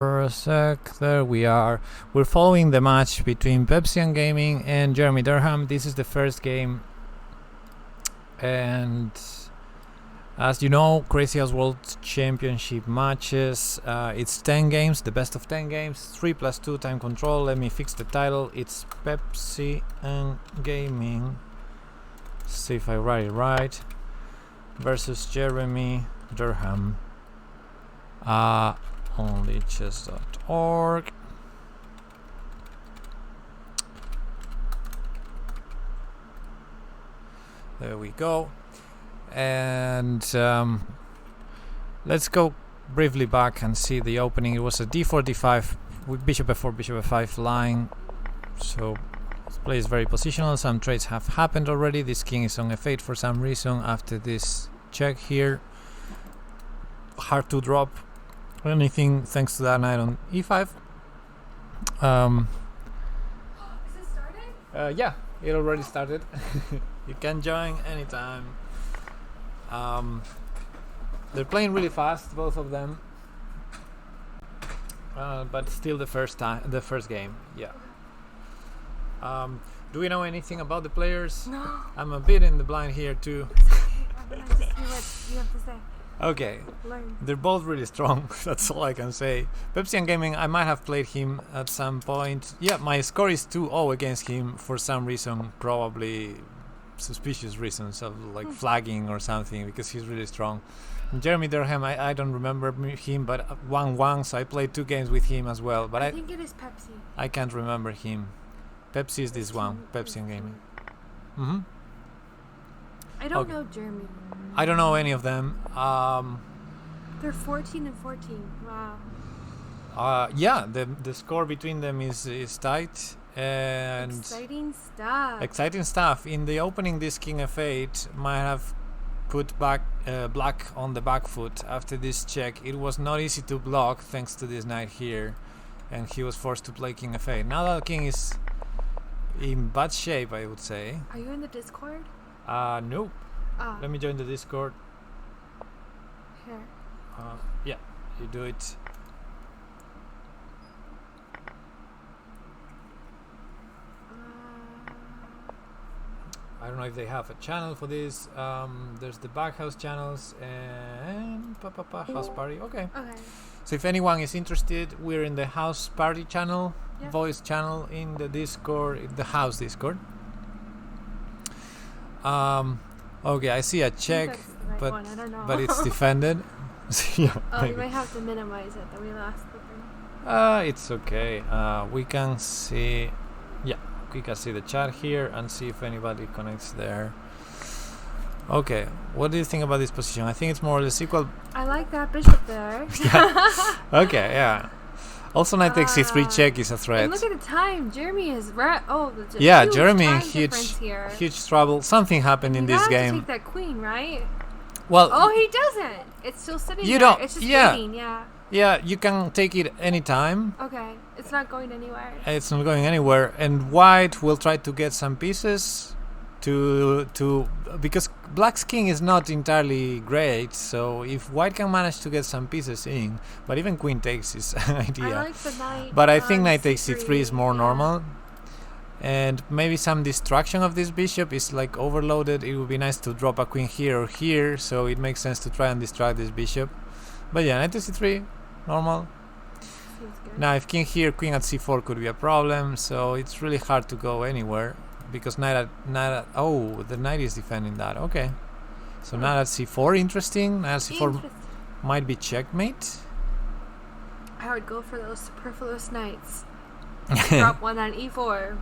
For a sec, there we are. We're following the match between PepsiNGaming and Jeremy Durham. This is the first game, and as you know, Crazy House World Championship matches. It's 10 games, the best of 10 games, 3 plus 2 time control. Let me fix the title. It's PepsiNGaming. See if I write it right. Versus Jeremy Durham. Onlychess.org. There we go. And let's go briefly back and see the opening. It was a d4, d5 with bishop f4, bishop f5 line. So this play is very positional. Some trades have happened already. This king is on f8 for some reason after this check here. Hard to drop anything thanks to that knight on e5. Is it started? Yeah, it already started. You can join anytime. They're playing really fast, both of them. But still the first game. Yeah. Do we know anything about the players? No. I'm a bit in the blind here too. I'm gonna just hear what you have to say. Okay. Learn. They're both really strong. That's all I can say. PepsiNGaming, I might have played him at some point. Yeah, my score is 2-0 against him for some reason, probably suspicious reasons of like flagging or something, because he's really strong. And Jeremy Durham, I don't remember him, but 1-1, so I played 2 games with him as well. But I think it is Pepsi. I can't remember him. Pepsi is this one, PepsiNGaming. Mm-hmm. I don't know Jeremy. I don't know any of them. They're 14 and 14. Wow. Yeah, the score between them is tight and Exciting stuff. exciting stuff. In the opening, this king f8 might have put back black on the back foot after this check. It was not easy to block thanks to this knight here, and he was forced to play king f8. Now that king is in bad shape, I would say. Are you in the Discord? No. Oh. Let me join the Discord. Here. Yeah, you do it. I don't know if they have a channel for this. There's the Backhouse channels and house party. Okay. Okay. So if anyone is interested, we're in the house party channel, Yep. voice channel in the Discord, the house Discord. Okay, I see a check, That's the right but one. I don't know. but it's defended. Yeah, Oh, you maybe. might have to minimize it. That we lost the thing. It's okay. We can see. Yeah, we can see the chat here and see if anybody connects there. Okay, what do you think about this position? I think it's more or less equal. I like that bishop there. Okay, yeah. Also, knight takes c3 check is a threat. And look at the time. Jeremy is the Yeah, huge Jeremy, time difference here. huge trouble. Something happened in You this have game. to take that queen, right? Well, Oh, he doesn't. It's still sitting You there. don't- It's just yeah. waiting. Yeah. yeah, you can take it anytime. Okay. It's not going anywhere. It's not going anywhere, and white will try to get some pieces to because black's king is not entirely great. So if white can manage to get some pieces in, but even queen takes is an idea. I like the knight. But I think on knight takes c3 is more yeah. normal, and maybe some distraction of this bishop is like overloaded. It would be nice to drop a queen here or here, so it makes sense to try and distract this bishop. But yeah, knight to c3, normal. Seems good. Now if king here, queen at c4 could be a problem, so it's really hard to go anywhere because knight at oh, the knight is defending that. Okay, so knight at c4, interesting. Knight at c4 Interesting. might be checkmate. I would go for those superfluous knights. Drop one on e4.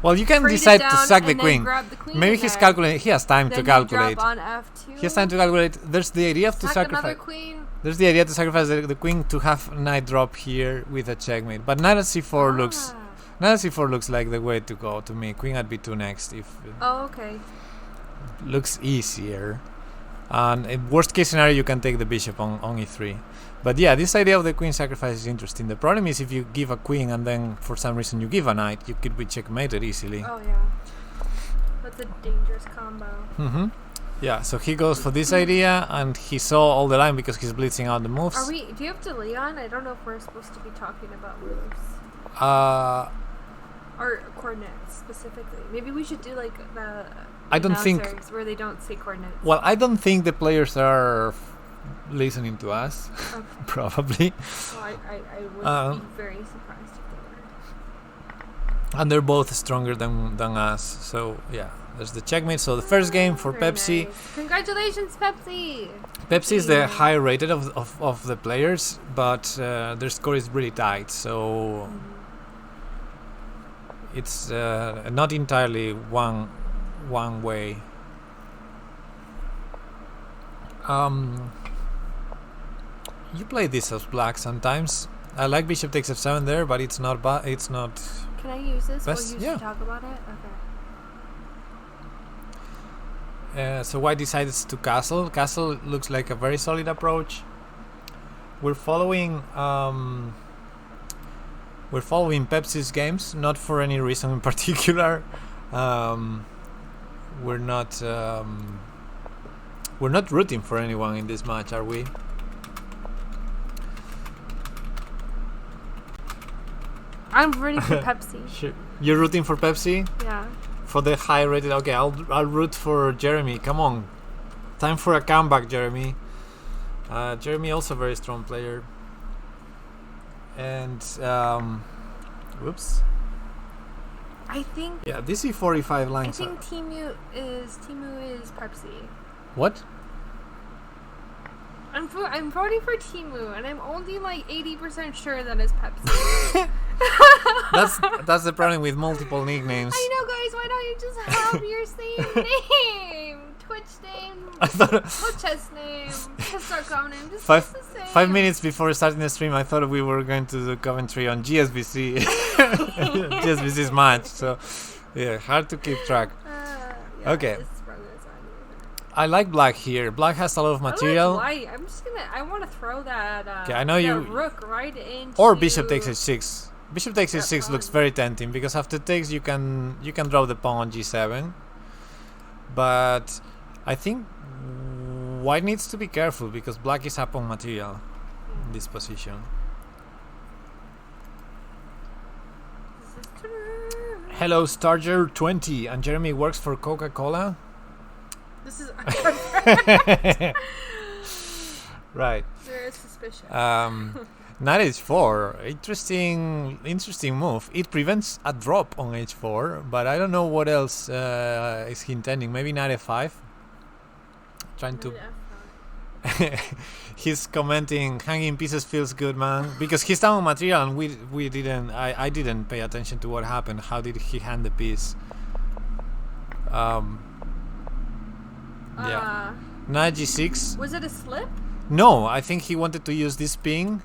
Well, you can Trade it decide to down sack the and then queen. grab the queen Maybe in he's there. calculating. He has time Then to you calculate. drop on f2. He has time to calculate. There's the idea to Sack another sacrifice. queen. There's the idea to sacrifice the queen to have knight drop here with a checkmate. But knight at c4 looks. Ah. Knight at c4 looks like the way to go to me. Queen at b2 next, if it Oh, okay. looks easier. And in worst case scenario, you can take the bishop on e3. But yeah, this idea of the queen sacrifice is interesting. The problem is if you give a queen and then for some reason you give a knight, you could be checkmated easily. Oh, yeah. That's a dangerous combo. Mm-hmm. Yeah, so he goes for this idea, and he saw all the line because he's blitzing out the moves. Do you have delay on? I don't know if we're supposed to be talking about moves. Or coordinates specifically. Maybe we should do like the I don't think where they don't say coordinates. Well, I don't think the players are listening to us. Okay. Probably. Well, I would be very surprised if they were. And they're both stronger than us. So yeah, there's the checkmate. So the first game for Pepsi. Nice. Congratulations, Pepsi! Pepsi is the high rated of the players, but their score is really tight. So it's not entirely one way. You play this as black sometimes. I like bishop takes f7 there, but it's not it's not. Can I use this? Best, We'll use to talk about it. Okay. So white decides to castle. Castle looks like a very solid approach. We're following Pepsi's games, not for any reason in particular. We're not rooting for anyone in this match, are we? I'm rooting for Pepsi. Sure. You're rooting for Pepsi? Yeah. For the high rated. Okay, I'll root for Jeremy. Come on, time for a comeback, Jeremy. Jeremy also a very strong player. And whoops. I think. Yeah, this E45 line. I think Timu is Pepsi. What? I'm voting for Timu, and I'm only like 80% sure that it's Pepsi. That's the problem with multiple nicknames. I know, guys. Why don't you just have your same name? Twitch name, chess name, chess.com name, just the same. 5 minutes before starting the stream, I thought we were going to do commentary on GSBC. GSBC's match, so yeah, hard to keep track. Yeah, okay. I like black here. Black has a lot of material. I like white. I want to throw that. Okay, I know you. Rook right into. Or bishop takes h6. Bishop takes h6 looks very tempting because after takes you can drop the pawn on g7. But I think white needs to be careful because black is up on material in this position. Hello, Starger20, and Jeremy works for Coca-Cola. This is right. Very suspicious. Knight h4, interesting move. It prevents a drop on h4, but I don't know what else is he intending. Maybe knight f5. Trying to. He's commenting, hanging pieces feels good, man, because he's down on material and we didn't. I didn't pay attention to what happened. How did he hand the piece? Yeah. Knight g6. Was it a slip? No, I think he wanted to use this ping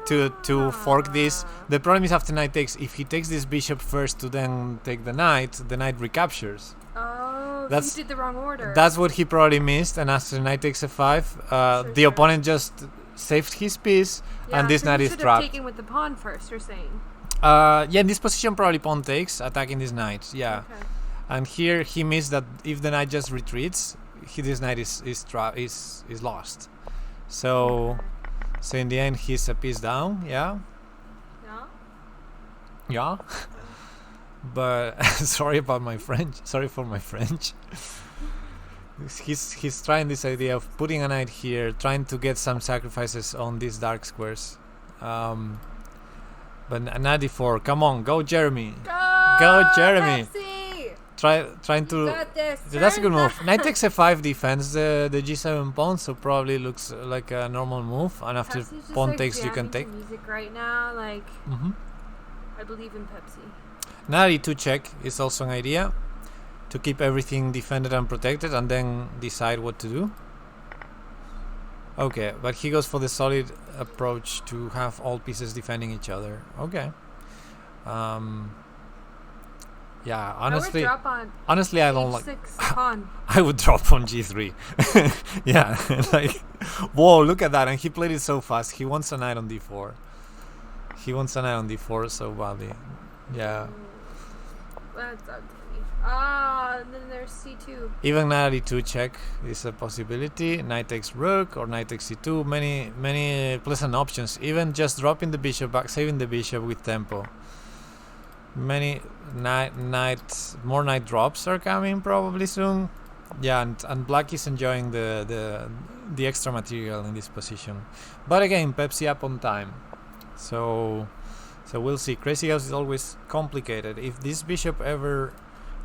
to fork this. The problem is after knight takes, if he takes this bishop first to then take the knight recaptures. Oh, so he did the wrong order. That's what he probably missed, and after knight takes f5, the opponent just saved his piece, and this knight is trapped. Taken with the pawn first, you're saying? Yeah, in this position probably pawn takes, attacking this knight, yeah. Okay. And here he missed that if the knight just retreats, this knight is lost. So, so in the end he's a piece down, yeah. Yeah. But sorry about my French. Sorry for my French. He's trying this idea of putting a knight here, trying to get some sacrifices on these dark squares. But knight d4. Come on, go Jeremy. Go Jeremy. Trying to. That's a good move. Knight takes f5 defends the g7 pawn, so probably looks like a normal move. And after pawn takes, you can take. Music right now, like. I believe in Pepsi. Knight e2 check is also an idea to keep everything defended and protected, and then decide what to do. Okay, but he goes for the solid approach to have all pieces defending each other. Okay. Yeah, honestly, I don't like. I would drop on g3. Yeah, like, whoa, look at that, and he played it so fast. He wants a knight on d4. He wants a knight on d4 so badly. Yeah. That's ugly. Ah, and then there's c2. Even knight e2 check is a possibility. Knight takes rook or knight takes c2. Many pleasant options. Even just dropping the bishop back, saving the bishop with tempo. Many more knight drops are coming probably soon. Yeah, and black is enjoying the extra material in this position. But again, Pepsi up on time. So we'll see. Crazy House is always complicated. If this bishop ever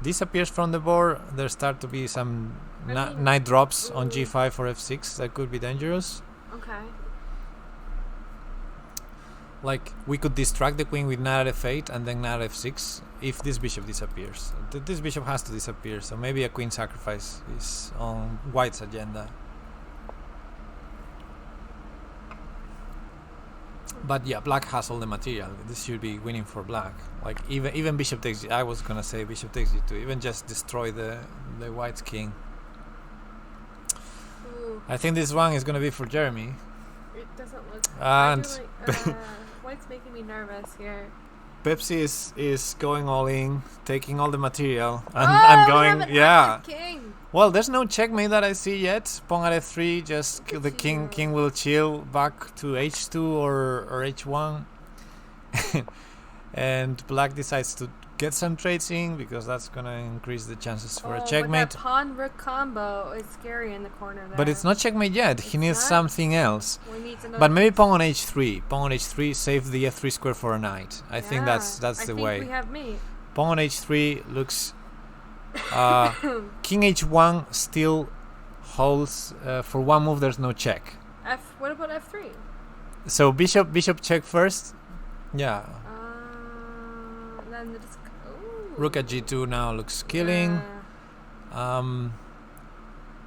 disappears from the board, there start to be some knight drops on g5 or f6 that could be dangerous. Okay. Like, we could distract the queen with knight f8 and then knight f6 if this bishop disappears. This bishop has to disappear, so maybe a queen sacrifice is on white's agenda. But yeah, black has all the material. This should be winning for black. Like, even bishop takes I was gonna say bishop takes g2. Even just destroy the white's king. Ooh. I think this one is gonna be for Jeremy. It doesn't look. And White's making me nervous here. Pepsi is going all in, taking all the material, and going, yeah. King. Well, there's no checkmate that I see yet. Pawn at f3, just the king will chill back to h2 or h1. And black decides to get some trades in because that's gonna increase the chances for a checkmate. That pawn rook combo is scary in the corner there. But it's not checkmate yet. He needs something else. We need to know. But maybe pawn on h3. Pawn on h3, save the f3 square for a knight. I think that's the way. I think we have mate. Pawn on h3 looks. King h1 still holds. For one move, there's no check. What about f3? So bishop check first. Yeah. Then Rook at g2 now looks killing.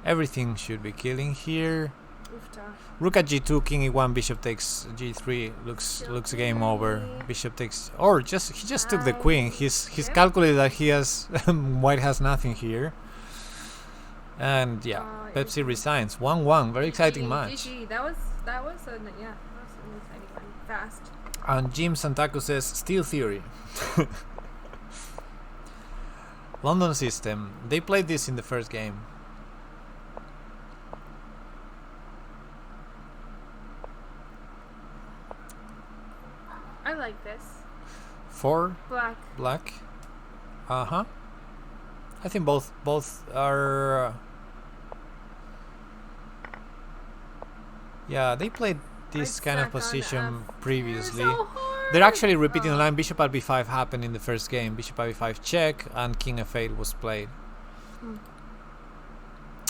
Everything should be killing here. Rook at g2, king e1, bishop takes g3. Looks game over. Bishop takes, or he just took the queen. He's calculated that he has white has nothing here. And yeah, Pepsi resigns. 1-1. Very exciting match. GG. That was an exciting one. Fast. And Jim Santaku says steel theory. London system. They played this in the first game. I like this. For black. I think both are. Yeah, they played this kind of position previously. They're actually repeating the line. Bishop at b5 happened in the first game. Bishop at b5 check, and king f8 was played.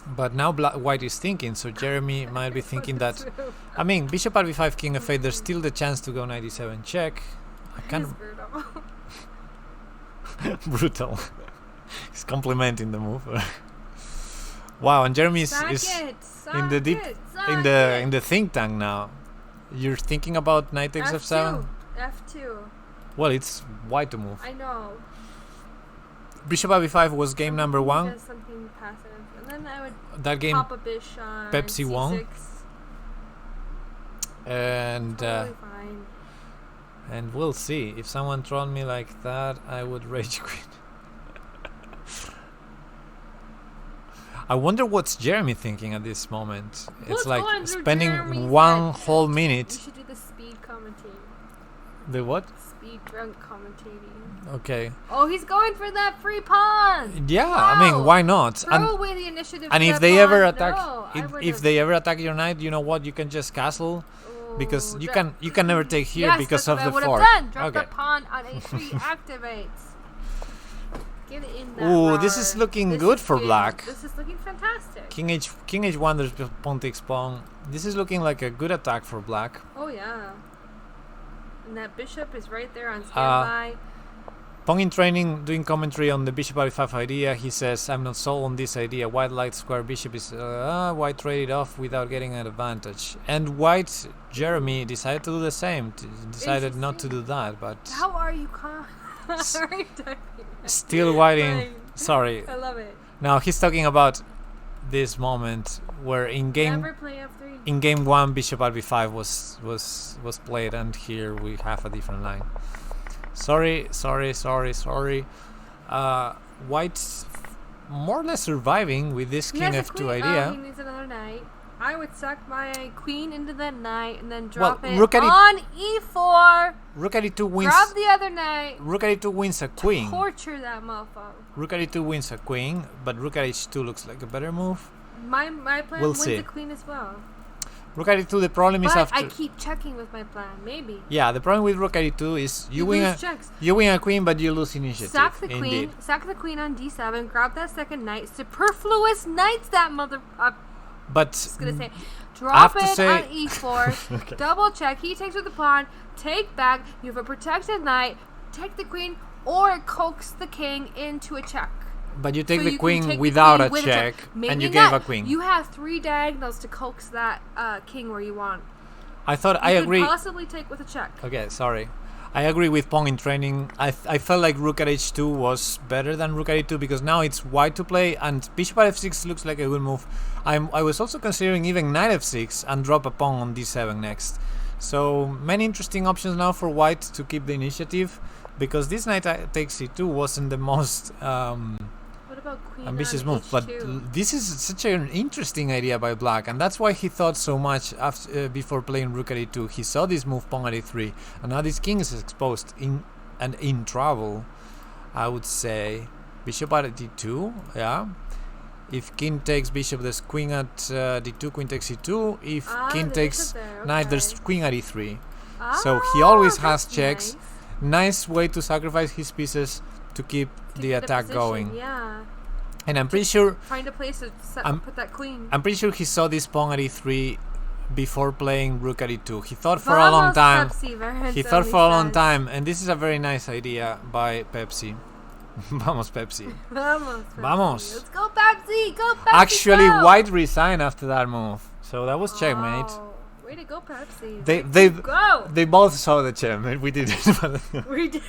But now white is thinking, so Jeremy might be thinking that. I mean, bishop at b5, king f8. There's still the chance to go knight e7 check. I can't. Brutal. He's complimenting the move. Wow, and Jeremy is in the deep in the think tank now. You're thinking about knight takes f7. F2. Well, it's white to move. I know. Bishop at b5 was game number 1. Just something passive, and then I would that game. Pop a bishop. Pepsi won. And totally fine. And we'll see. If someone trolled me like that, I would rage quit. I wonder what's Jeremy thinking at this moment. It's like spending one whole minute. You should do the speed commentating. The what? Speed drunk commentating. Okay. Oh, he's going for that free pawn. Yeah, no. I mean, why not? Throw away the initiative. And if they ever attack, if they ever attack your knight, you know what? You can just castle, because you can never take here because of the fork. Drop the pawn on a3 activates. Get it in that. Ooh, this is looking good for black. This is looking fantastic. King h1, there's pawn takes pawn. This is looking like a good attack for black. Oh yeah. And that bishop is right there on standby. Pong in training, doing commentary on the bishop at e5 idea. He says, I'm not sold on this idea. White light square bishop is white traded off without getting an advantage. And white Jeremy decided to do the same. Decided not to do that, but how are you still whiting. Sorry. I love it. Now he's talking about this moment where in game never play f3. In game 1 bishop at b5 was played, and here we have a different line. Sorry. White's more or less surviving with this king f2 idea. Oh, he needs another knight. I would suck my queen into that knight and then drop it rook at on e4. Rook at e2 wins. Grab the other knight. Rook at e2 wins a queen. Torture that mofo. Rook at e2 wins a queen, but rook at h2 looks like a better move. My plan wins a queen as well. Rook at e2, the problem is after... I keep checking with my plan, maybe. Yeah, the problem with rook at e2 is you win a queen, but you lose initiative. Sack the queen. Sack the queen on d7. Grab that second knight. Superfluous knights, that mother... but... Just gonna say... Drop it on e4. Okay. Double check. He takes with the pawn. Take back. You have a protected knight. Take the queen, or coax the king into a check. But you take the queen without a check, and you gave a queen. You have 3 diagonals to coax that king where you want. I agree. You could possibly take with a check. Okay, sorry. I agree with pawn in training. I felt like rook at h2 was better than rook at e2 because now it's white to play, and bishop at f6 looks like a good move. I was also considering even knight f6 and drop a pawn on d7 next. So many interesting options now for white to keep the initiative, because this knight takes e2 wasn't the most ambitious move, but this is such an interesting idea by black, and that's why he thought so much after before playing rook at e2. He saw this move pawn at e3, and now this king is exposed in trouble, I would say. Bishop at d2, yeah. If king takes bishop, there's queen at d2, queen takes e2. If king takes knight, there's queen at e3. So he always has checks. Nice way to sacrifice his pieces to keep the attack going. Yeah. And I'm pretty sure... Find a place to put that queen. I'm pretty sure he saw this pawn at e3 before playing rook at e2. He thought for a long time. He thought for a long time, and this is a very nice idea by Pepsi. Vamos, Pepsi. Vamos, Pepsi. Vamos. Let's go, Pepsi. Go, Pepsi. Actually, white resigned after that move, so that was checkmate. Way to go, Pepsi. They both saw the checkmate. We didn't. We did.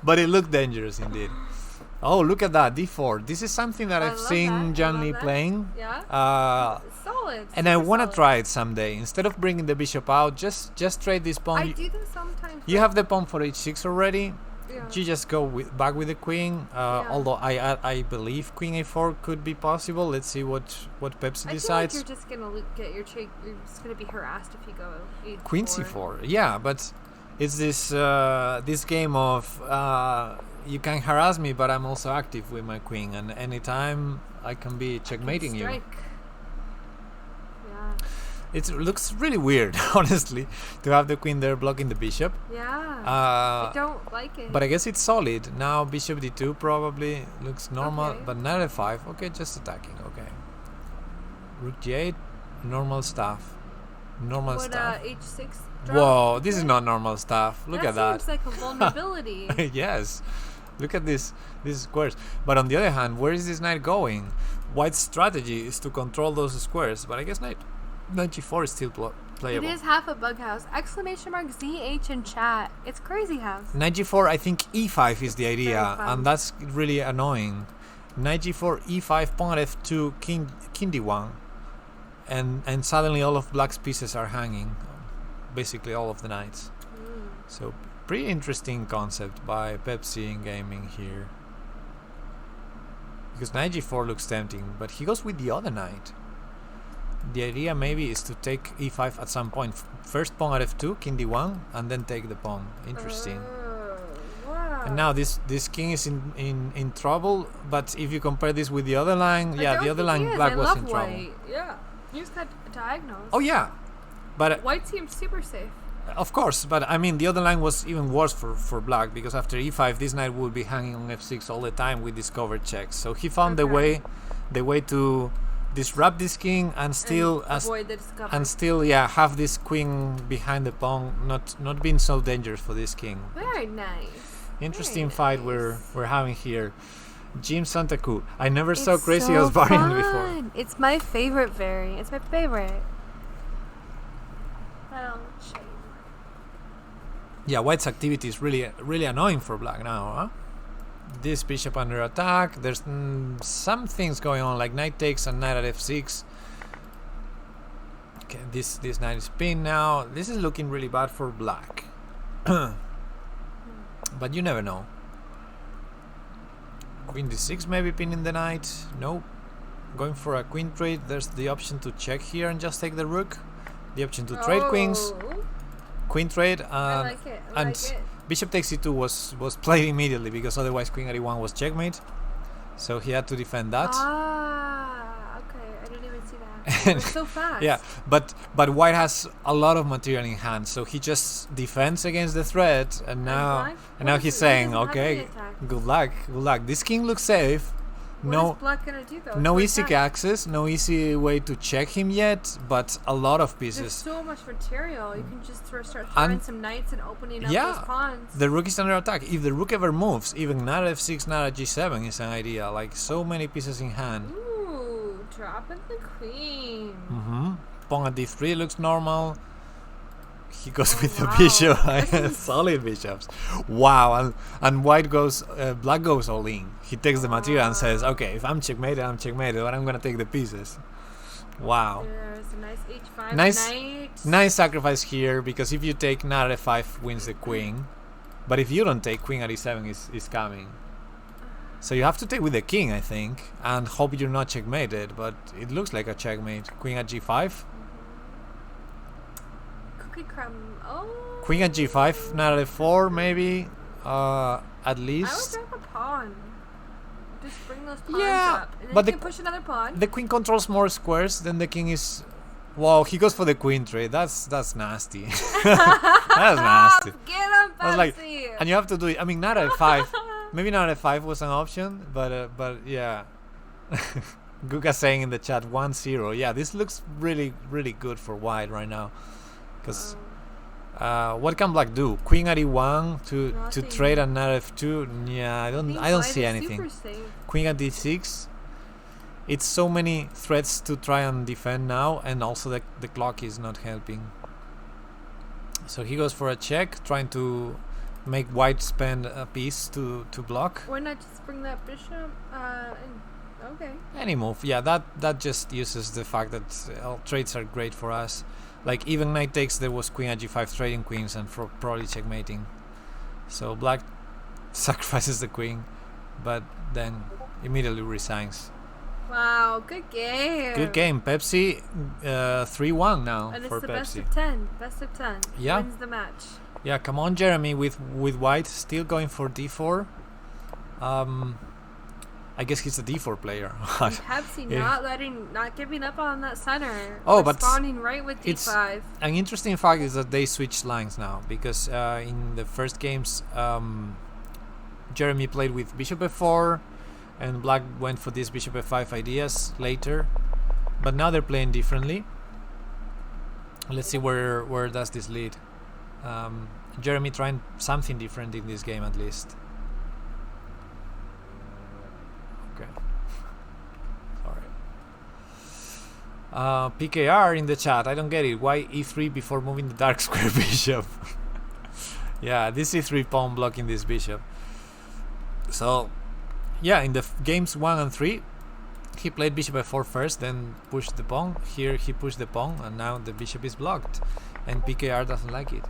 But it looked dangerous indeed. Oh, look at that, d4. This is something that I've seen John Lee playing. Yeah. Solid. And I want to try it someday. Instead of bringing the bishop out, just trade this pawn. I do this sometimes. You have the pawn for h6 already. Yeah. You just go back with the queen. Although I believe queen a4 could be possible. Let's see what Pepsi decides. I feel like you're just gonna get your cheek. You're just gonna be harassed if you go e4. Queen c4. Yeah, but it's this game of you can harass me, but I'm also active with my queen, and anytime I can be checkmating you. Yeah. It looks really weird, honestly, to have the queen there blocking the bishop. Yeah. I don't like it. But I guess it's solid. Now bishop d2 probably looks normal, Okay. but knight f5. Okay, just attacking. Okay. Rook g8, normal stuff. Normal stuff. h6 drop? Whoa, this is not normal stuff. Look at that. That seems like a vulnerability. Yes. Look at these squares. But on the other hand, where is this knight going? White's strategy is to control those squares, but I guess knight g4 is still playable. It is half a bug house. Exclamation mark ZH in chat. It's crazy house. Knight g4, I think e5 is the idea, and that's really annoying. Knight g4, e5, pawn at f2, king d1, and suddenly all of black's pieces are hanging, basically all of the knights. So pretty interesting concept by PepsiNGaming here. Because knight g4 looks tempting, but he goes with the other knight. The idea maybe is to take e5 at some point. First pawn at f2, king d1, and then take the pawn. Interesting. Wow. And now this king is in trouble, but if you compare this with the other line, the other line black was in trouble. White. Yeah. You just got diagonals. Oh yeah. But white seems super safe. Of course, but I mean the other line was even worse for black, because after e5 this knight would be hanging on f6 all the time with discovered checks. So he found the way to disrupt this king and still avoid the discovery. And still have this queen behind the pawn, not being so dangerous for this king. Very nice. Interesting fight we're having here. Jim Santaku. I never saw Crazy House variant before. It's my favorite variant. It's my favorite. Well, shame. Yeah, white's activity is really annoying for black now, huh? This bishop under attack. There's some things going on, like knight takes and knight at f6. Okay, this knight is pinned now. This is looking really bad for black. But you never know. Queen d6 maybe pinning the knight. Nope. Going for a queen trade. There's the option to check here and just take the rook. The option to trade queens. Queen trade. I like it. I like it. Bishop takes e2 was played immediately because otherwise queen at e1 was checkmate. So he had to defend that. Okay. I didn't even see that. It was so fast. Yeah, but white has a lot of material in hand, so he just defends against the threat, and now he's saying, okay, good luck. This king looks safe. What is black gonna do though? No easy access, no easy way to check him yet, but a lot of pieces. There's so much material. You can just start throwing some knights and opening up those pawns. The rook is under attack. If the rook ever moves, even knight f6, knight g7 is an idea. Like so many pieces in hand. Ooh, dropping the queen. Pawn at d3 looks normal. He goes with the bishop. Solid bishops. Wow, and white goes, black goes all in. He takes the material and says, okay, if I'm checkmated, but I'm gonna take the pieces. Wow. There's a nice h5 nice sacrifice here, because if you take knight f5 wins the queen, but if you don't take, queen at e7 is coming. So you have to take with the king, I think, and hope you're not checkmated, but it looks like a checkmate. Queen at g5. Queen at g5, knight at f4 maybe, at least. I would drop a pawn. Just bring those pawns up, and then you can push another pawn. The queen controls more squares than the king is. Wow, he goes for the queen trade. That's nasty. That's nasty. Get him, Pepsi. And you have to do it. I mean, knight at f5. Maybe knight at f5 was an option, but yeah. Guga saying in the chat 1-0. Yeah, this looks really good for white right now. Because what can black do? Queen at e1 to trade a knight f2. Yeah, I don't see anything. Queen at d6. It's so many threats to try and defend now, and also the clock is not helping. So he goes for a check, trying to make white spend a piece to block. Why not just bring that bishop? Okay. Any move. Yeah, that just uses the fact that all trades are great for us. Like even knight takes, there was queen at g5 trading queens and probably checkmating. So black sacrifices the queen, but then immediately resigns. Wow, good game. Good game. Pepsi 3-1 now and for it's the Pepsi. Best of 10. Yeah. Wins the match. Yeah, come on, Jeremy, with white still going for d4. I guess he's a d4 player. Pepsi not giving up on that center. Oh, but responding right with d5. An interesting fact is that they switched lines now, because in the first games, Jeremy played with bishop f4, and black went for these bishop f5 ideas later. But now they're playing differently. Let's see where does this lead. Jeremy trying something different in this game at least. Okay. Sorry. PKR in the chat. I don't get it. Why e3 before moving the dark square bishop? Yeah, this e3 pawn blocking this bishop. So, yeah, in the games 1 and 3, he played bishop f4 first, then pushed the pawn. Here he pushed the pawn, and now the bishop is blocked. And PKR doesn't like it.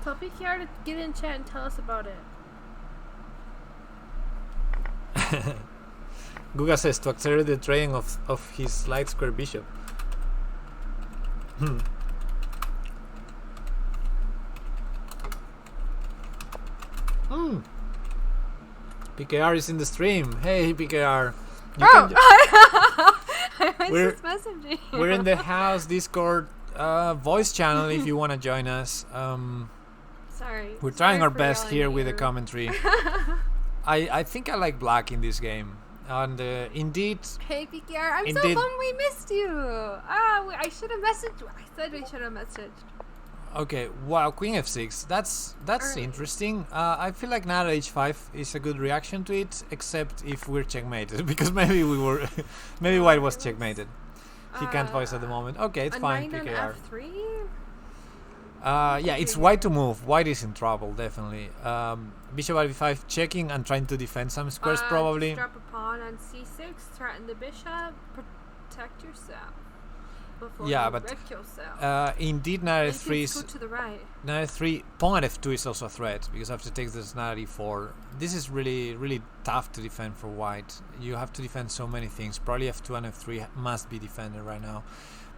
Tell PKR to get in chat and tell us about it. Guga says to accelerate the trading of his light square bishop. PKR is in the stream. Hey PKR. We're in the house Discord voice channel if you want to join us. Sorry. We're trying our best here with the commentary. I think I like black in this game. And indeed... Hey PKR, I'm so bummed we missed you. I should have messaged. I said we should have messaged. Okay, wow, queen f6. That's interesting. I feel like knight h5 is a good reaction to it, except if we're checkmated, because maybe white was checkmated. He can't voice at the moment. Okay, it's fine, PKR. F3? Yeah, it's white to move. White is in trouble, definitely. Bishop at b5 checking and trying to defend some squares, probably. Just drop a pawn on c6, threaten the bishop, protect yourself. before yeah, you but wreck yourself. indeed, knight You f3 can go to the right. knight f3, pawn at f2 is also a threat because after takes this knight e4. This is really tough to defend for white. You have to defend so many things. Probably f2 and f3 must be defended right now.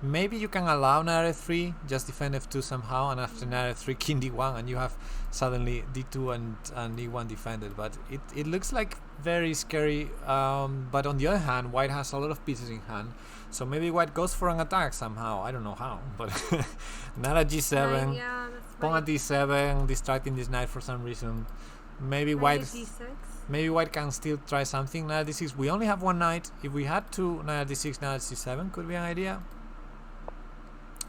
Maybe you can allow knight f3, just defend f2 somehow, and after knight f3 king d1, and you have suddenly d2 and e1 defended. But it looks like very scary. But on the other hand, white has a lot of pieces in hand, so maybe white goes for an attack somehow. I don't know how, but knight at g7, pawn at d7, distracting this knight for some reason. Maybe white can still try something. Knight at d6. We only have one knight. If we had two, knight at d6, knight at c7 could be an idea.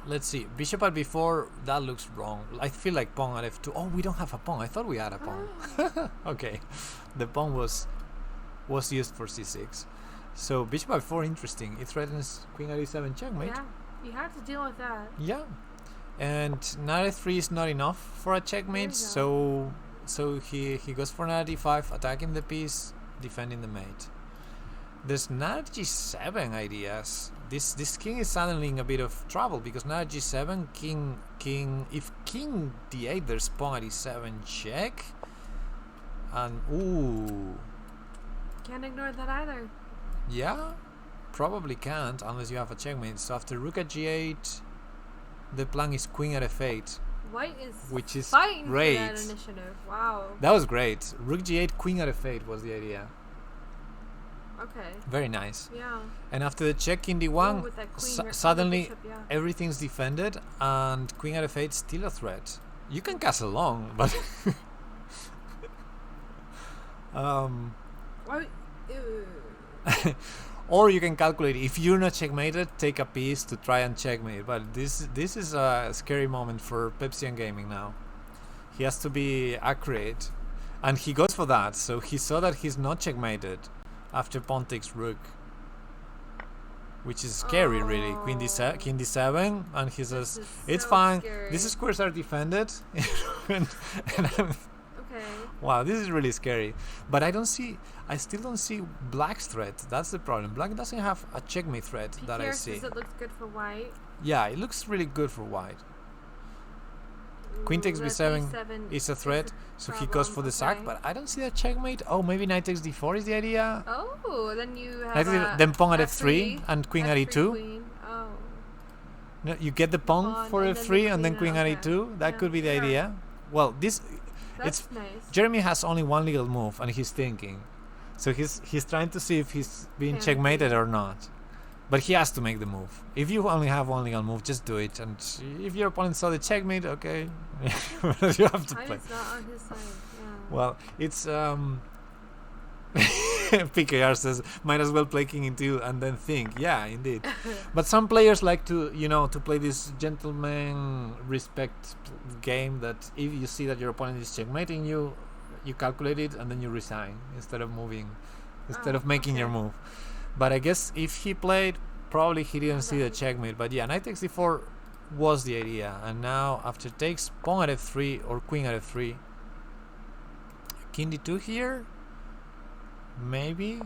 Let's see. Bishop at b4, that looks wrong. I feel like pawn at f2. Oh, we don't have a pawn. I thought we had a pawn. Okay. The pawn was used for c6. So bishop at 4, interesting. It threatens queen at e7 checkmate. Yeah, you have to deal with that. Yeah. And knight at 3 is not enough for a checkmate, so he goes for knight at e5, attacking the piece, defending the mate. There's knight g7 ideas. This king is suddenly in a bit of trouble because knight g7, king. If king d8, there's pawn at e7 check, and ooh. Can't ignore that either. Yeah, probably can't unless you have a checkmate. So after rook at g8, the plan is queen at f8. White is which is fighting great. For that initiative. Wow. That was great. Rook g8, queen at f8 was the idea. Okay. Very nice. Yeah. And after the check king d1, suddenly bishop, everything's defended and queen at f8 still a threat. You can castle long, but or you can calculate if you're not checkmated, take a piece to try and checkmate. But this is a scary moment for PepsiNGaming now. He has to be accurate, and he goes for that. So he saw that he's not checkmated after pawn takes rook, which is scary, really. Queen d7, king d7, and he says it's fine. Scary. These squares are defended, and okay. Wow, this is really scary. But I still don't see black's threat. That's the problem. Black doesn't have a checkmate threat that I see. Says it looks good for white. Yeah, it looks really good for white. Queen takes b7 is a threat, so he goes for the sack, but I don't see that checkmate. Oh, maybe knight takes d4 is the idea. Oh, then you have then pawn at f3 and queen at e2. Queen. Oh. No, you get the pawn for f3 and then queen at e2. That could be the idea. Well, That's nice. Jeremy has only one legal move, and he's thinking. So he's trying to see if he's being checkmated or not. But he has to make the move. If you only have one legal move, just do it. And if your opponent saw the checkmate, okay, you have to play. It's not on his side. Yeah. Well, it's PKR says might as well play king into and then think. Yeah, indeed. But some players like to to play this gentleman respect game that if you see that your opponent is checkmating you calculate it and then you resign instead of moving, instead of making your move. But I guess if he played, probably he didn't see the checkmate. But yeah, knight takes d4 was the idea. And now after takes pawn at f3 or queen at f3, king d2 here, maybe.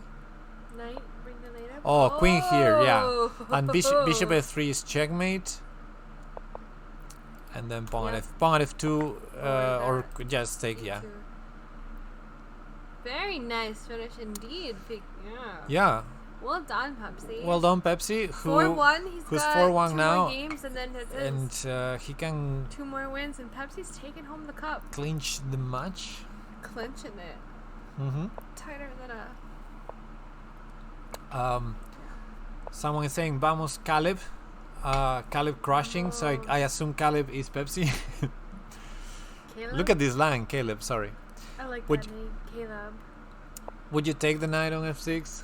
Knight, bring the knight up. Oh, queen here, yeah. And bishop f3 is checkmate. And then pawn at f2 or just take, yeah. Very nice finish indeed. Yeah. Well done, Pepsi. Well done, Pepsi. 4-1. Who's got 4-1 now. 2 more games and he can 2 more wins, and Pepsi's taking home the cup. Clinch the match. Clinching it. Tighter than a. Someone is saying, "Vamos, Caleb." Caleb crushing. So I assume Caleb is Pepsi. Caleb? Look at this line, Caleb. Sorry. I like that name, Caleb. Would you take the knight on f6?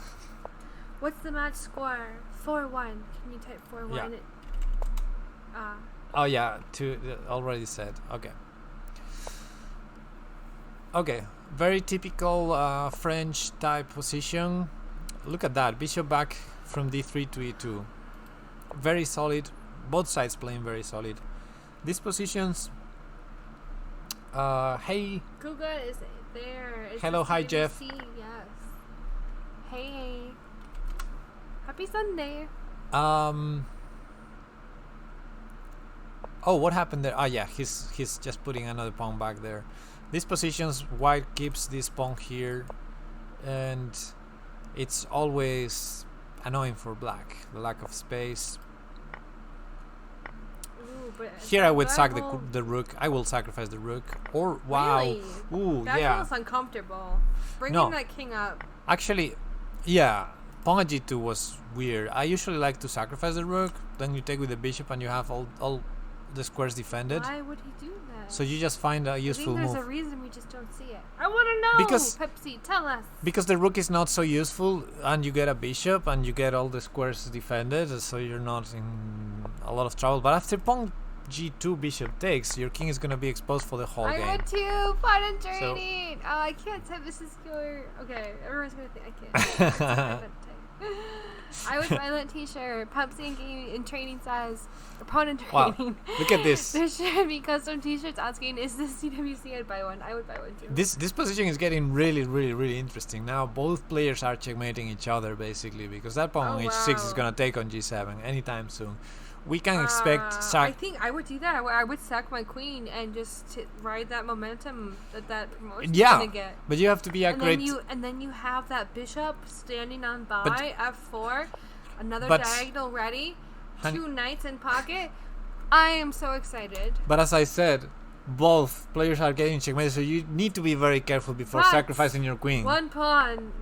What's the match score? 4-1. Can you type 4-1? Yeah. Oh yeah, already said. Okay. Okay, very typical French type position. Look at that, bishop back from d3 to e2. Very solid. Both sides playing very solid. These positions. Hey. Guga is there. It's hello, hi Jeff. Yes. Hey. Happy Sunday. Oh, what happened there? Ah, yeah, he's just putting another pawn back there. These positions, white keeps this pawn here, and it's always annoying for black, the lack of space. Ooh, here I would sack the rook. I will sacrifice the rook. Or wow, really? Ooh, that yeah. feels uncomfortable. Bringing that king up. Actually, yeah. Pawn at g2 was weird. I usually like to sacrifice the rook, then you take with the bishop and you have all the squares defended. Why would he do that? So you just find a useful move. I think there's a reason we just don't see it. I want to know! Because Pepsi, tell us! Because the rook is not so useful and you get a bishop and you get all the squares defended, so you're not in a lot of trouble. But after pawn g2 bishop takes, your king is going to be exposed for the whole game. I got two! Fun and training! Oh, I can't type. This is your... Okay, everyone's going to think I can't. I would violent t-shirt, PepsiNGaming in training size, opponent training. Wow, look at this. There should be custom t-shirts asking, is this CWC? I'd buy one. I would buy one too. This position is getting really interesting. Now both players are checkmating each other basically, because that pawn on h6 is going to take on g7 anytime soon. We can expect I think I would do that. I would sack my queen and just ride that momentum that promotion is gonna get. But you have to be accurate. And then you have that bishop standing on by f4, another diagonal ready, two knights in pocket. I am so excited. But as I said, both players are getting checkmated, so you need to be very careful before sacrificing your queen. One pawn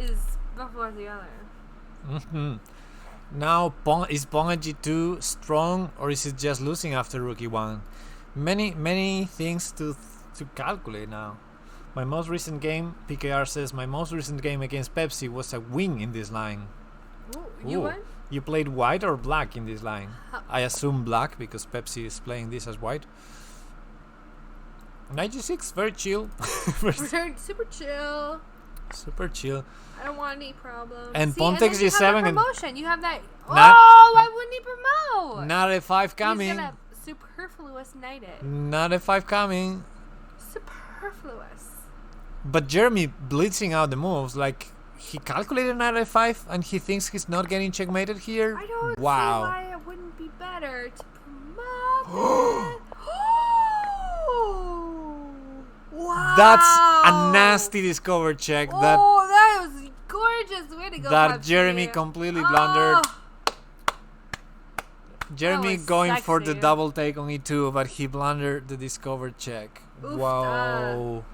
is before the other. Now, is pawn at g2 strong, or is it just losing after rook e1? Many things to calculate now. My most recent game, PKR says, my most recent game against Pepsi was a win in this line. Ooh, you won? You played white or black in this line? I assume black, because Pepsi is playing this as white. Knight g6, very chill. Super chill. Super chill. I don't want any problems. And pawn takes g7 and promotion. You have that. Why wouldn't he promote? Not f5 coming. He's gonna superfluous knight it. Not f5 coming. Superfluous. But Jeremy blitzing out the moves, like he calculated knight f5 and he thinks he's not getting checkmated here. I don't see why it wouldn't be better to promote it. Wow. That's a nasty discover check. That was a gorgeous way to go. That Jeremy completely blundered. Jeremy going for the double take on e2, but he blundered the discover check. Wow.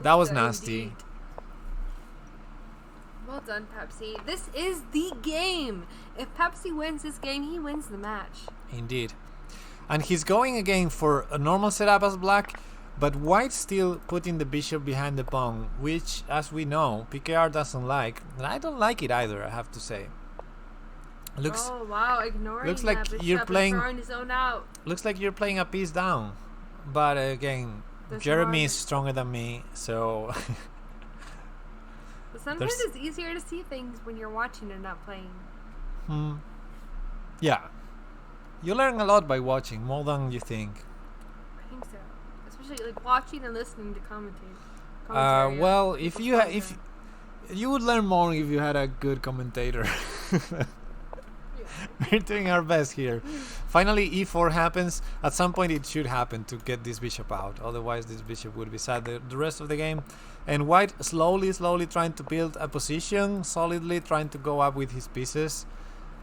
That was nasty. Indeed. Well done, Pepsi. This is the game. If Pepsi wins this game, he wins the match. Indeed. And he's going again for a normal setup as black, but white still putting the bishop behind the pawn, which, as we know, PKR doesn't like. And I don't like it either, I have to say. Oh wow, ignoring looks like that you're playing. Throwing his own out. Looks like you're playing a piece down, but again, Jeremy is stronger than me, so. But sometimes it's easier to see things when you're watching and not playing. Yeah, you learn a lot by watching, more than you think. I think so, especially like watching and listening to commentary. Well, if you would learn more if you had a good commentator. We're doing our best here. Finally, e4 happens. At some point, it should happen to get this bishop out. Otherwise, this bishop would be sad the rest of the game. And white slowly trying to build a position, solidly trying to go up with his pieces.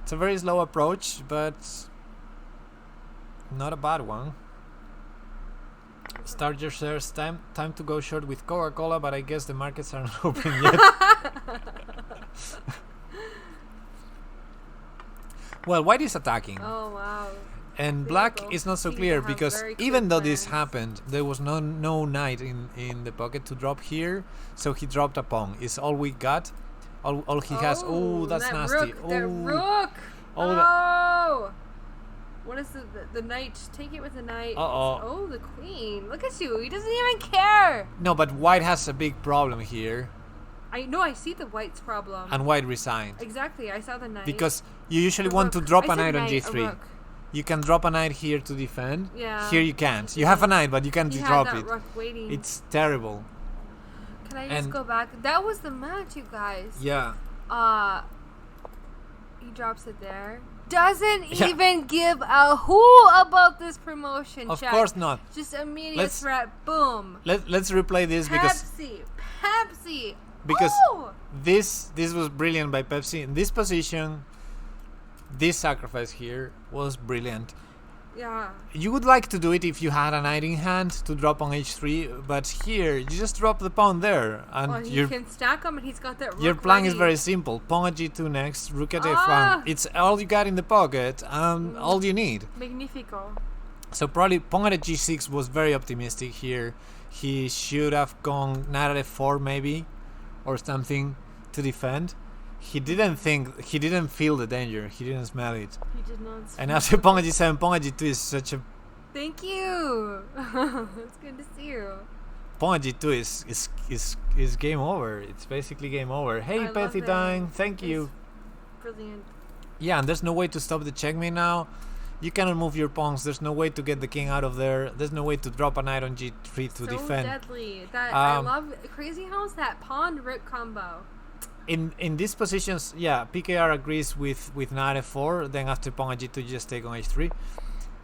It's a very slow approach, but not a bad one. Start your shares. Time to go short with Coca-Cola, but I guess the markets are not open yet. Well, white is attacking. Oh wow. And black is not so clear because even though this happened, there was no knight in the pocket to drop here, so he dropped a pawn. It's all we got. All he has. Oh, that's nasty. That rook. Oh. What is the knight? Take it with the knight. Oh, the queen. Look at you. He doesn't even care. No, but white has a big problem here. I know. I see the white's problem. And white resigned. Exactly. I saw the knight. Because you usually want to drop a knight on g3. You can drop a knight here to defend. Yeah. Here you can't. You have a knight, but you can't drop it. Rook waiting. It's terrible. Can I just go back? That was the match, you guys. Yeah. He drops it there. doesn't Yeah. even give a who about this promotion. Of Check. course not. Just immediate Let's- threat. Boom. Let's replay this Pepsi. because Ooh! this was brilliant by Pepsi in this position. This sacrifice here was brilliant. Yeah. You would like to do it if you had a knight in hand to drop on h3, but here you just drop the pawn there, and Well, he your can stack them, and he's got that. your rook plan is ready. very simple. Pawn at g2 next, rook at Ah! f1. It's all you got in the pocket, and all you need. Magnifico. So probably pawn at g6 was very optimistic here. He should have gone knight at f4 maybe, or something to defend. He didn't feel the danger. He didn't smell it. He did not. And after pawn at g7, pawn at g2 is such a Thank you. It's good to see you. pawn at g2 is game over. It's basically game over. Hey, I love Petty it. Dine, thank It's you. Brilliant. Yeah, and there's no way to stop the checkmate now. You cannot move your pawns. There's no way to get the king out of there. There's no way to drop a knight on g3 to So defend. deadly. That I Um, love. Crazy House. That pawn rook combo. In these positions, yeah, PKR agrees with knight f4. Then after pawn at g2, you just take on h3.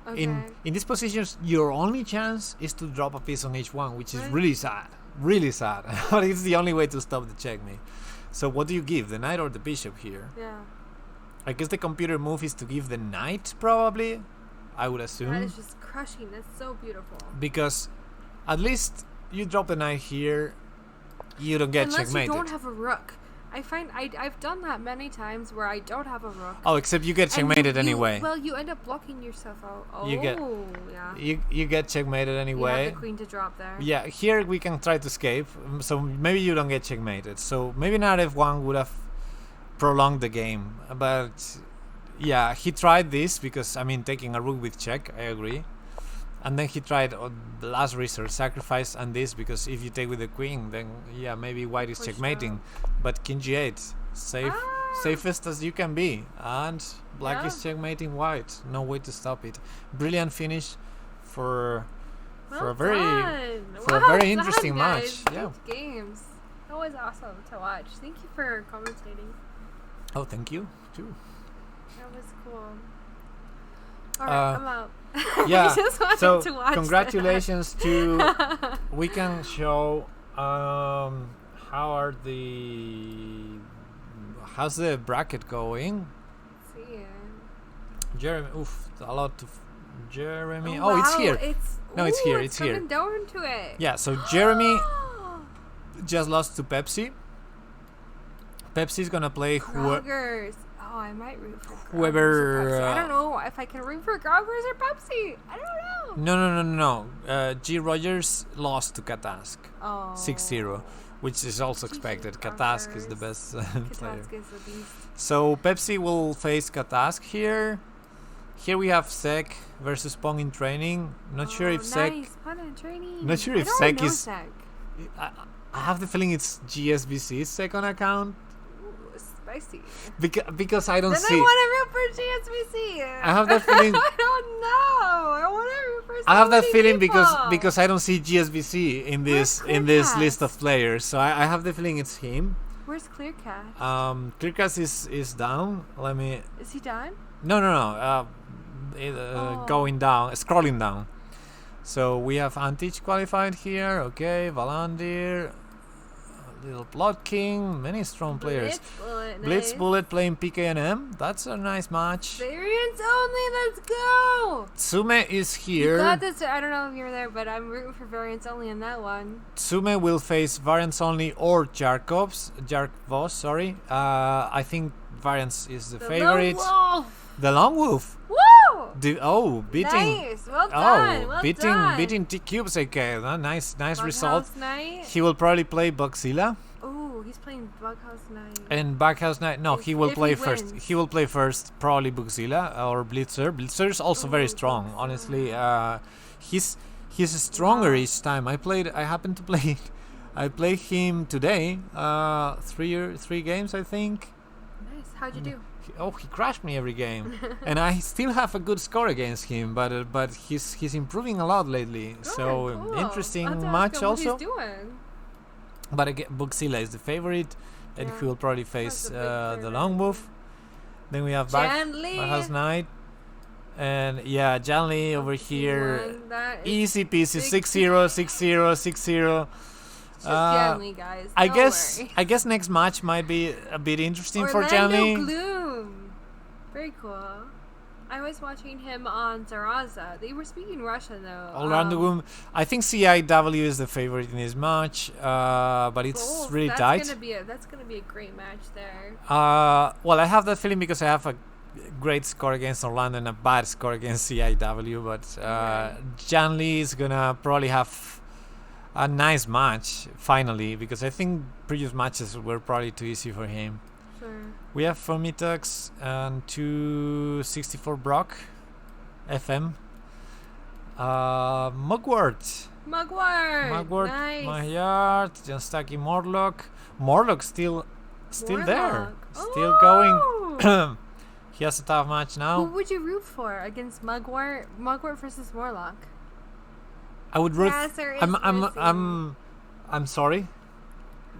Okay. In these positions, your only chance is to drop a piece on h1, which is Right. really sad. Really sad. But it's the only way to stop the checkmate. So what do you give, the knight or the bishop here? Yeah. I guess the computer move is to give the knight, probably. I would assume. That is just crushing. That's so beautiful. Because at least you drop the knight here, you don't get Unless checkmated. you don't have a rook. I find I've done that many times where I don't have a rook. Oh, except you get And checkmated anyway. Well, you end up blocking yourself out. Oh, You get- yeah. You get checkmated You anyway. have the queen to drop there. Yeah, here we can try to escape. So maybe you don't get checkmated. So maybe knight f1 would have prolonged the game. But yeah, he tried this because, I mean, taking a rook with check, I agree. And then he tried the last resort, sacrifice and this, because if you take with the queen, then yeah, maybe white is Push checkmating. But king g8, safest as you can be. And black is checkmating white. No way to stop it. Brilliant finish for Well a very done. for a Well very done, interesting guys. match. Yeah. Good games. That was awesome to watch. Thank you for commentating. Oh, thank you too. That was cool. Alright, I'm out. I Yeah. just wanted So to watch congratulations to. We can show how's the bracket going? Let's see. Jeremy, oof, a lot of Jeremy. Oh, Oh, it's wow, here. No, it's here, It's it's here. coming down to it. Yeah, so Jeremy just lost to Pepsi. Pepsi's gonna play Groggers. Oh, I might root for Groggers whoever, or Pepsi. I don't know if I can root for Groggers or Pepsi. I don't know. No. G. Rogers lost to Katask. Oh. 6-0, which is also expected. Katask is the best player. Katask is the beast. So Pepsi will face Katask here. Here we have Sek versus Pong in training. Not sure if Sek. Nice. Fun and training. Not sure I if don't Sek know is. Sek. I have the feeling it's GSBC's second account Ooh, spicy. because I don't Then see. I want to root for GSBC. I have that feeling. I don't know. I want to root for. I have that so many feeling people. because I don't see GSBC in this Clearcast? list of players. So I have the feeling it's him. Where's Clearcast? Clearcast is down. Let me. Is he done? No. Going down, scrolling down. So we have Antich qualified here. Okay, Valandir, Little Plot King, many strong players. Blitz Nice. Bullet playing PKNM. That's a nice match. Variants only. Let's go. Tsume is You here. got this. I don't know if you're there, but I'm rooting for variants only in that one. Tsume will face Variants Only or Jarkovs. Jarkvos, sorry. I think Variants is the favorite. Lone Wolf. The Long Wolf. Woo! Beating. Nice. Well done. Well done. beating T Cubes. Okay, nice result. Bughouse Knight. He will probably play Bugzilla Oh, he's playing Bughouse Knight. and Backhouse Knight. No, he will If play he first. wins. He will play first, probably Bugzilla or Blitzer. Blitzer is also very Ooh, strong. Blitzer. Honestly, he's stronger Wow. each time. I happened to play. I played him today. Three games, I think. Nice. How'd you do? He crashed me every game, and I still have a good score against him. But he's improving a lot lately. So Cool. interesting I'll have to match ask him also. What he's doing. But again, Bugzilla is the favorite, and Yeah, he will probably that's face a big the favorite. Long Wolf. Then we have Janli. Backhouse Knight. And yeah, Janli over here. Easy peasy. 6-0, 6-0, 6-0. Janli, guys. I guess next match might be a bit interesting for Orlando Janli. Gloom. Very cool. I was watching him on Zaraza. They were speaking Russian though. Orlando Gloom. I think CIW is the favorite in this match, but it's really tight. That's gonna be a great match there. Well, I have that feeling because I have a great score against Orlando and a bad score against CIW, but Janli is gonna probably have a nice match finally, because I think previous matches were probably too easy for him. Sure. We have Formitux and 264 Brock FM. Mugwort, nice. Mahyard, Janstaki Morlock. Morlock still there. Still Oh! going. He has a tough match now. Who would you root for against Mugwort? Mugwort versus Morlock. I would root. I'm sorry.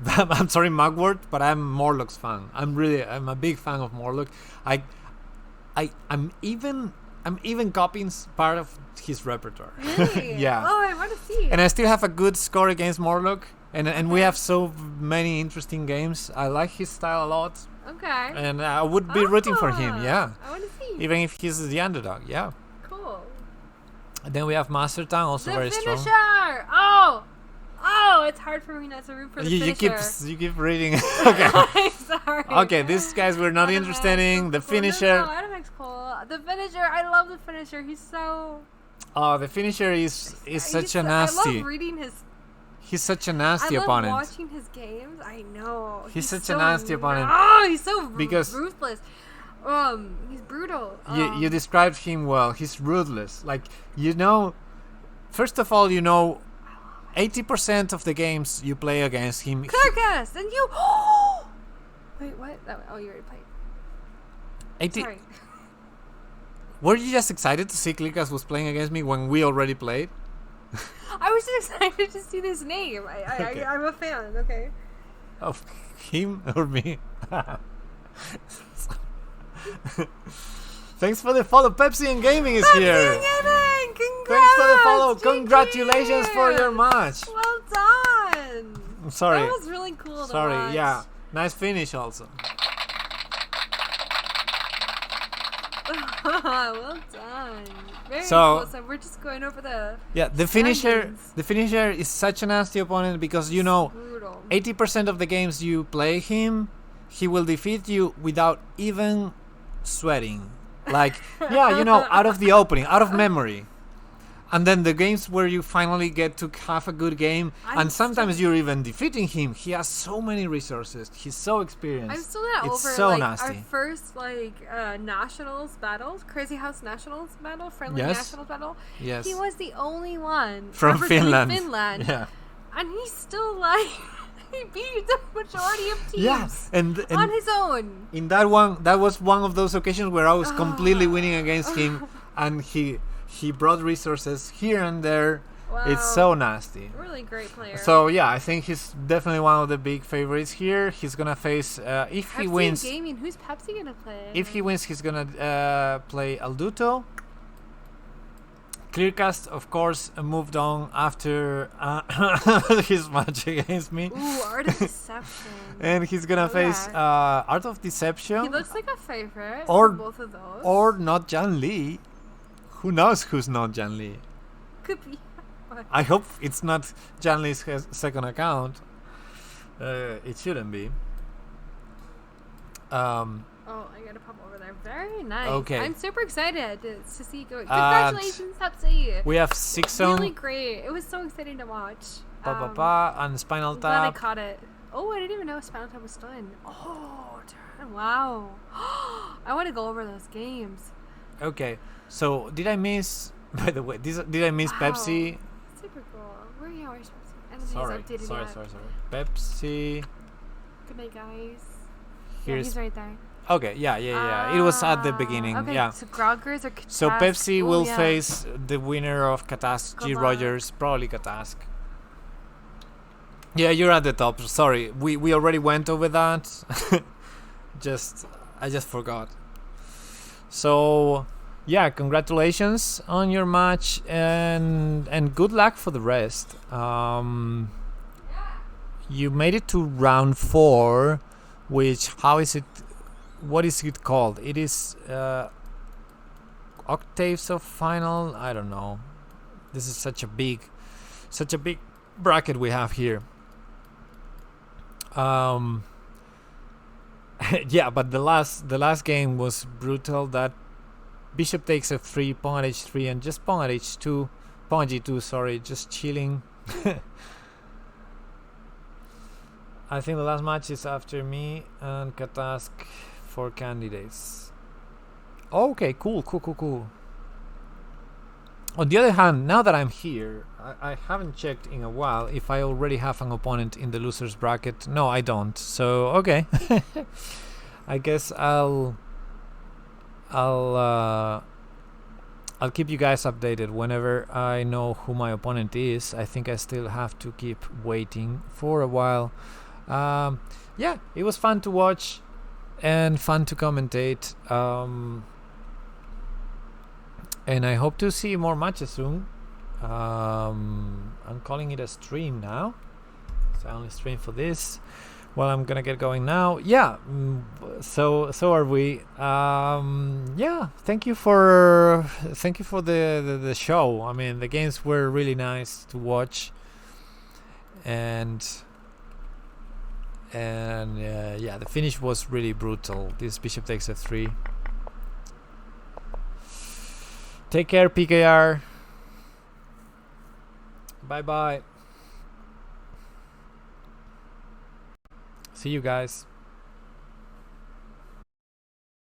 I'm sorry, Mugwort, but I'm Morlock's fan. I'm a big fan of Morlock. I'm even copying part of his repertoire. Really? Yeah. Oh, I want to see. And I still have a good score against Morlock, and we have so many interesting games. I like his style a lot. Okay. And I would be rooting for him. Yeah. I want to see. Even if he's the underdog. Yeah. Cool. And then we have Master Tang, also very finisher! strong. Oh, it's hard for me not to root for the finisher. You keep reading. Okay. I'm sorry. Okay, these guys were not interested in the finisher. No, Adamec's cool. The finisher, I love the finisher. He's so. Oh, the finisher is such a nasty. I love reading his. He's such a nasty I love opponent. watching his games. I know. He's such so a nasty opponent. Oh, he's so Because ruthless. He's brutal. You described him well. He's ruthless. Like, first of all, 80% of the games you play against him. Carcass, and you. Wait, what? You already played. Sorry. Were you just excited to see Clickas was playing against me when we already played? I was just excited to see this name. Okay. I'm a fan. Okay. Of him or me? Thanks for the follow. PepsiNGaming is here. PepsiNGaming! Congrats! Thanks for the follow. GG. Congratulations for your match. Well done. I'm sorry. That was really cool. Sorry. To watch. Yeah. Nice finish also. Well done. Very So- cool. So we're just going over the. Yeah. The finisher. standings. The finisher is such a nasty opponent because Brutal. 80% of the games you play him, he will defeat you without even sweating. Like, out of the opening, out of memory. And then the games where you finally get to have a good game, and sometimes you're even defeating him. He has so many resources. He's so experienced. I'm still not it's over so nasty. Our nasty. first nationals battle, Crazy House nationals battle, friendly Yes. nationals battle. Yes. He was the only one From representing Finland. Yeah. And he's still he beat the majority of teams. Yeah. And on his own. in that was one of those occasions where I was completely winning against him, and he brought resources here and there. Wow. It's so nasty. Really great player. So yeah, I think he's definitely one of the big favorites here. He's gonna face if he wins. PepsiNGaming. Who's Pepsi gonna play? If he wins, he's gonna play Alduto. Clearcast, of course, moved on after his match against me. Ooh, Art of Deception. And he's gonna face Art of Deception. He looks like a favorite Or- for both of those. Or not Janli. Who knows who's not Janli? Could be. I hope it's not Janli's second account. It shouldn't be. Oh, I gotta pop over there. Very nice. Okay. I'm super excited to see you go. Congratulations, Pepsi. We have Six Zone, Really great. It was so exciting to watch. and Spinal I'm glad I Tap. caught it. Oh, I didn't even know Spinal Tap was done. Oh, darn. Wow. I want to go over those games. Okay, so did I miss? By the way, did I miss Wow. Pepsi? Super cool. Where's Pepsi? I don't think Sorry. he's updated yet. Pepsi. Good night, guys. Yeah, Here's he's right there. okay. Yeah. It was at the beginning. Okay, Yeah. so Groggers or Katask? So Pepsi Oh, will yeah. face the winner of Katask, G Come on. Rogers, probably Katask. Yeah, you're at the top. Sorry, we already went over that. I just forgot. So yeah, congratulations on your match, and good luck for the rest. You made it to round 4, which, how is it, what is it called? It is octaves of final, I don't know. This is such a big bracket we have here. Yeah, but the last game was brutal. That bishop takes f3, pawn at h3, and just pawn at h2, pawn at g2, sorry, just chilling. I think the last match is after me and Katask for candidates. Okay, cool. On the other hand, now that I'm here, I haven't checked in a while if I already have an opponent in the losers bracket. No, I don't. So okay, I guess I'll keep you guys updated whenever I know who my opponent is. I think I still have to keep waiting for a while. Yeah, it was fun to watch and fun to commentate. And I hope to see more matches soon. I'm calling it a stream now, so I only stream for this. Well, I'm gonna get going now. Yeah, so are we. Yeah, thank you for the show. I mean, the games were really nice to watch, and yeah, the finish was really brutal. This bishop takes f3. Take care, PKR. Bye bye. See you guys.